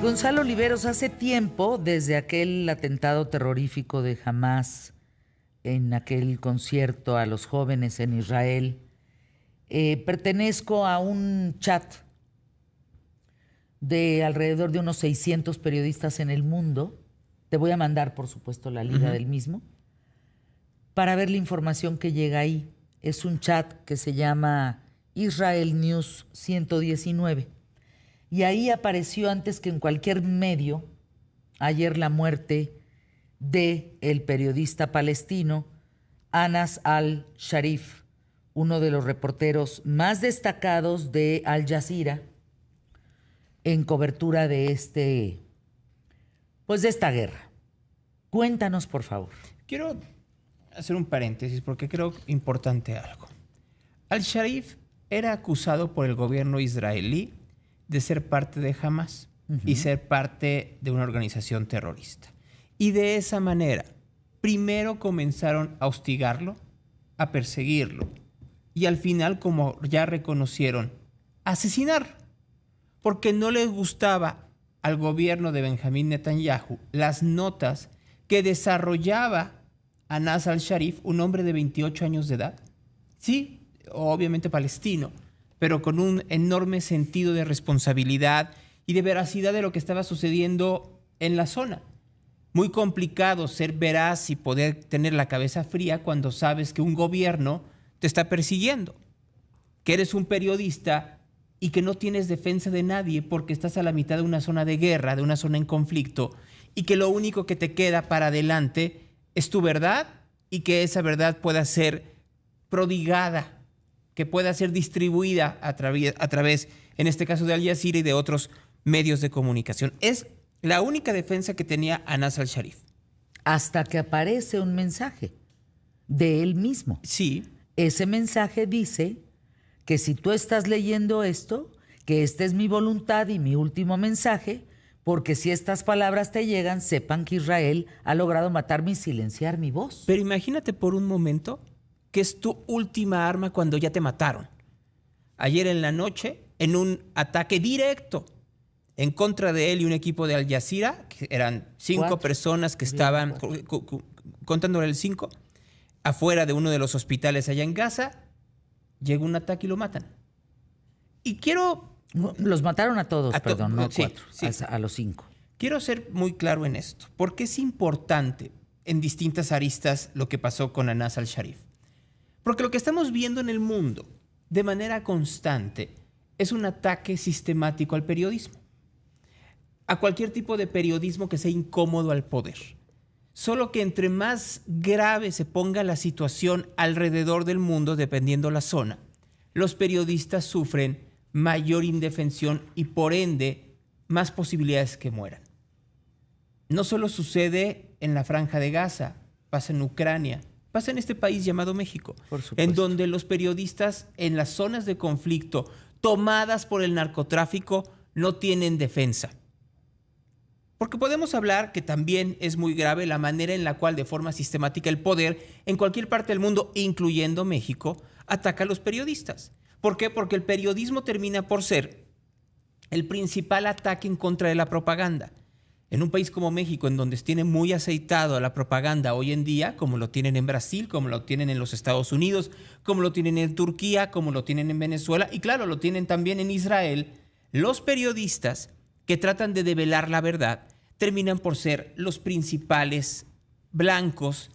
Gonzalo Oliveros, hace tiempo, desde aquel atentado terrorífico de Hamás, en aquel concierto a los jóvenes en Israel, pertenezco a un chat de alrededor de unos 600 periodistas en el mundo. Te voy a mandar, por supuesto, la liga del mismo, para ver la información que llega ahí. Es un chat que se llama Israel News 119. Y ahí apareció antes que en cualquier medio ayer la muerte del periodista palestino Anas al-Sharif, uno de los reporteros más destacados de Al Jazeera en cobertura de de esta guerra. Cuéntanos, por favor. Quiero hacer un paréntesis porque creo importante algo. Al-Sharif era acusado por el gobierno israelí de ser parte de Hamás y ser parte de una organización terrorista. Y de esa manera, primero comenzaron a hostigarlo, a perseguirlo y al final, como ya reconocieron, a asesinarlo. Porque no les gustaba al gobierno de Benjamín Netanyahu las notas que desarrollaba Anas al-Sharif, un hombre de 28 años de edad. Sí, obviamente palestino, pero con un enorme sentido de responsabilidad y de veracidad de lo que estaba sucediendo en la zona. Muy complicado ser veraz y poder tener la cabeza fría cuando sabes que un gobierno te está persiguiendo, que eres un periodista y que no tienes defensa de nadie porque estás a la mitad de una zona de guerra, de una zona en conflicto, y que lo único que te queda para adelante es tu verdad y que esa verdad pueda ser prodigada, que pueda ser distribuida a través, en este caso de Al Jazeera y de otros medios de comunicación. Es la única defensa que tenía Anas al-Sharif. Hasta que aparece un mensaje de él mismo. Sí. Ese mensaje dice que si tú estás leyendo esto, que esta es mi voluntad y mi último mensaje, porque si estas palabras te llegan, sepan que Israel ha logrado matarme y silenciar mi voz. Pero imagínate por un momento que es tu última arma cuando ya te mataron. Ayer en la noche, en un ataque directo en contra de él y un equipo de Al Jazeera, que eran 5 personas que estaban, contándole el 5, afuera de uno de los hospitales allá en Gaza, llega un ataque y lo matan. Y quiero... Los mataron a todos, perdón, no a 4, sí. A los 5. Quiero ser muy claro en esto, porque es importante en distintas aristas lo que pasó con Anas al-Sharif. Porque lo que estamos viendo en el mundo de manera constante es un ataque sistemático al periodismo, a cualquier tipo de periodismo que sea incómodo al poder. Solo que entre más grave se ponga la situación alrededor del mundo, dependiendo la zona, los periodistas sufren mayor indefensión y por ende más posibilidades que mueran. No solo sucede en la Franja de Gaza, pasa en Ucrania, pasa en este país llamado México, en donde los periodistas en las zonas de conflicto tomadas por el narcotráfico no tienen defensa. Porque podemos hablar que también es muy grave la manera en la cual de forma sistemática el poder en cualquier parte del mundo, incluyendo México, ataca a los periodistas. ¿Por qué? Porque el periodismo termina por ser el principal ataque en contra de la propaganda. En un país como México, en donde tiene muy aceitado la propaganda hoy en día, como lo tienen en Brasil, como lo tienen en los Estados Unidos, como lo tienen en Turquía, como lo tienen en Venezuela y claro, lo tienen también en Israel, los periodistas que tratan de develar la verdad terminan por ser los principales blancos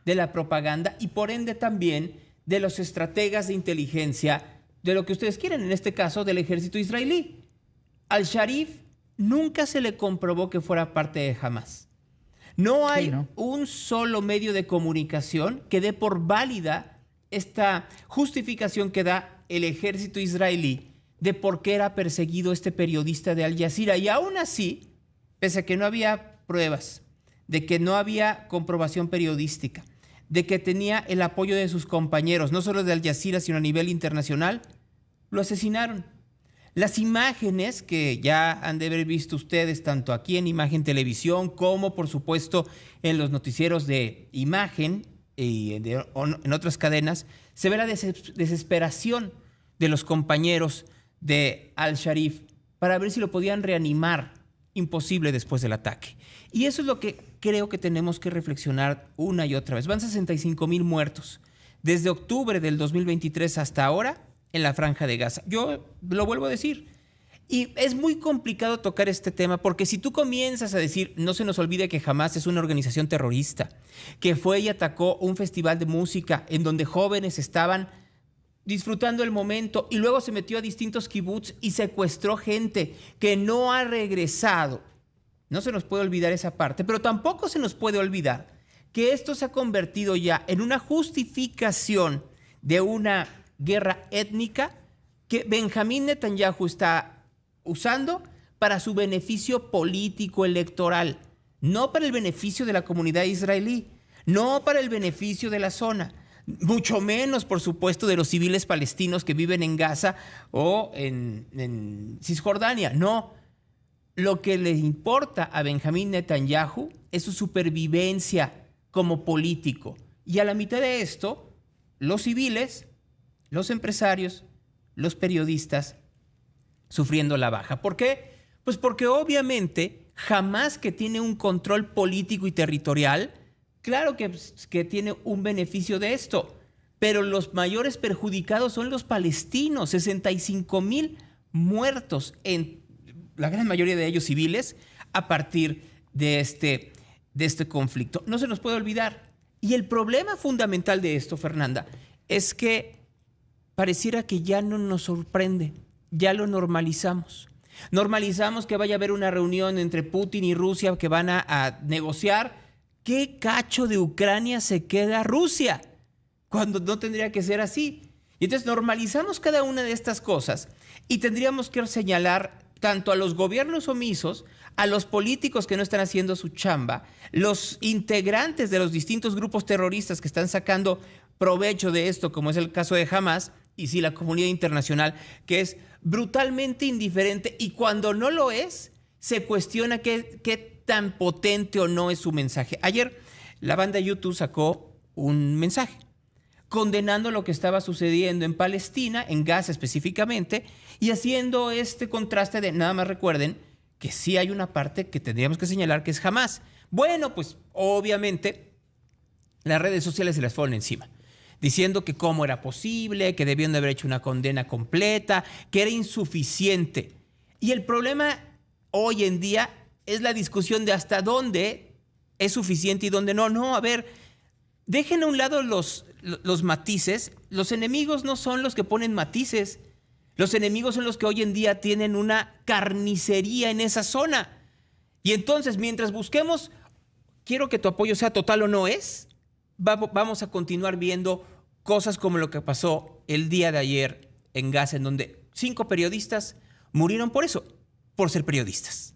de la propaganda y por ende también de los estrategas de inteligencia de lo que ustedes quieren, en este caso del ejército israelí. Al-Sharif nunca se le comprobó que fuera parte de Hamás. No hay un solo medio de comunicación que dé por válida esta justificación que da el ejército israelí de por qué era perseguido este periodista de Al Jazeera. Y aún así, pese a que no había pruebas, de que no había comprobación periodística, de que tenía el apoyo de sus compañeros, no solo de Al Jazeera, sino a nivel internacional, lo asesinaron. Las imágenes que ya han de haber visto ustedes, tanto aquí en Imagen Televisión, como por supuesto en los noticieros de Imagen y en otras cadenas, se ve la desesperación de los compañeros de Al-Sharif para ver si lo podían reanimar imposible después del ataque. Y eso es lo que creo que tenemos que reflexionar una y otra vez. Van 65,000 muertos desde octubre del 2023 hasta ahora en la Franja de Gaza. Yo lo vuelvo a decir. Y es muy complicado tocar este tema porque si tú comienzas a decir, no se nos olvide que Hamás es una organización terrorista, que fue y atacó un festival de música en donde jóvenes estaban disfrutando el momento y luego se metió a distintos kibutz y secuestró gente que no ha regresado. No se nos puede olvidar esa parte, pero tampoco se nos puede olvidar que esto se ha convertido ya en una justificación de una guerra étnica que Benjamín Netanyahu está usando para su beneficio político electoral, no para el beneficio de la comunidad israelí, no para el beneficio de la zona, mucho menos, por supuesto, de los civiles palestinos que viven en Gaza o en Cisjordania. No, lo que le importa a Benjamín Netanyahu es su supervivencia como político. Y a la mitad de esto, los civiles, los empresarios, los periodistas sufriendo la baja. ¿Por qué? Pues porque obviamente Hamás, que tiene un control político y territorial, claro que tiene un beneficio de esto, pero los mayores perjudicados son los palestinos, 65,000 muertos, la gran mayoría de ellos civiles, a partir de este conflicto. No se nos puede olvidar. Y el problema fundamental de esto, Fernanda, es que pareciera que ya no nos sorprende. Ya lo normalizamos. Normalizamos que vaya a haber una reunión entre Putin y Rusia que van a negociar. ¿Qué cacho de Ucrania se queda Rusia? Cuando no tendría que ser así. Y entonces normalizamos cada una de estas cosas y tendríamos que señalar tanto a los gobiernos omisos, a los políticos que no están haciendo su chamba, los integrantes de los distintos grupos terroristas que están sacando provecho de esto, como es el caso de Hamás, y sí, la comunidad internacional, que es brutalmente indiferente y cuando no lo es, se cuestiona qué tan potente o no es su mensaje. Ayer la banda YouTube sacó un mensaje condenando lo que estaba sucediendo en Palestina, en Gaza específicamente, y haciendo este contraste de, nada más recuerden, que sí hay una parte que tendríamos que señalar que es Hamás. Bueno, pues obviamente las redes sociales se las fueron encima, diciendo que cómo era posible, que debían de haber hecho una condena completa, que era insuficiente. Y el problema hoy en día es la discusión de hasta dónde es suficiente y dónde no. No, a ver, dejen a un lado los matices. Los enemigos no son los que ponen matices. Los enemigos son los que hoy en día tienen una carnicería en esa zona. Y entonces, mientras busquemos, quiero que tu apoyo sea total o no es, vamos a continuar viendo cosas como lo que pasó el día de ayer en Gaza, en donde 5 periodistas murieron por eso, por ser periodistas.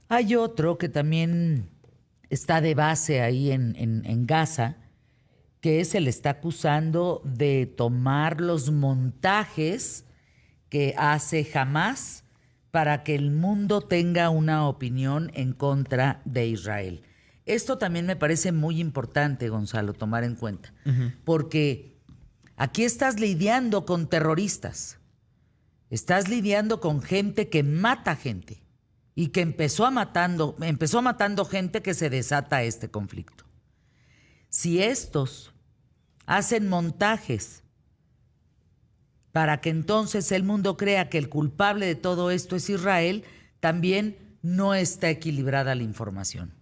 Hay otro que también está de base ahí en Gaza, que se le está acusando de tomar los montajes que hace Hamás para que el mundo tenga una opinión en contra de Israel. Esto también me parece muy importante, Gonzalo, tomar en cuenta, porque aquí estás lidiando con terroristas, estás lidiando con gente que mata gente y que empezó matando gente que se desata este conflicto. Si estos hacen montajes para que entonces el mundo crea que el culpable de todo esto es Israel, también no está equilibrada la información.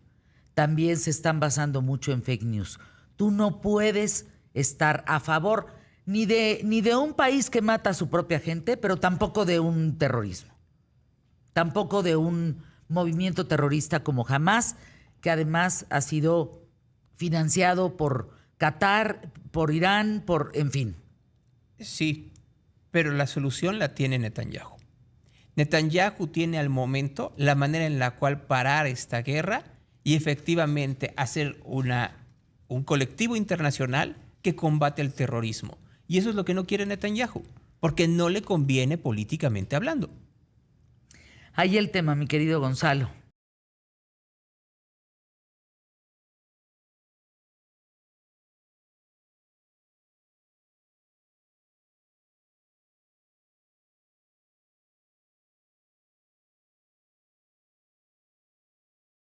También se están basando mucho en fake news. Tú no puedes estar a favor ni de un país que mata a su propia gente, pero tampoco de un terrorismo. Tampoco de un movimiento terrorista como Hamás, que además ha sido financiado por Qatar, por Irán, en fin. Sí, pero la solución la tiene Netanyahu. Netanyahu tiene al momento la manera en la cual parar esta guerra y efectivamente hacer un colectivo internacional que combate el terrorismo. Y eso es lo que no quiere Netanyahu, porque no le conviene políticamente hablando. Ahí el tema, mi querido Gonzalo.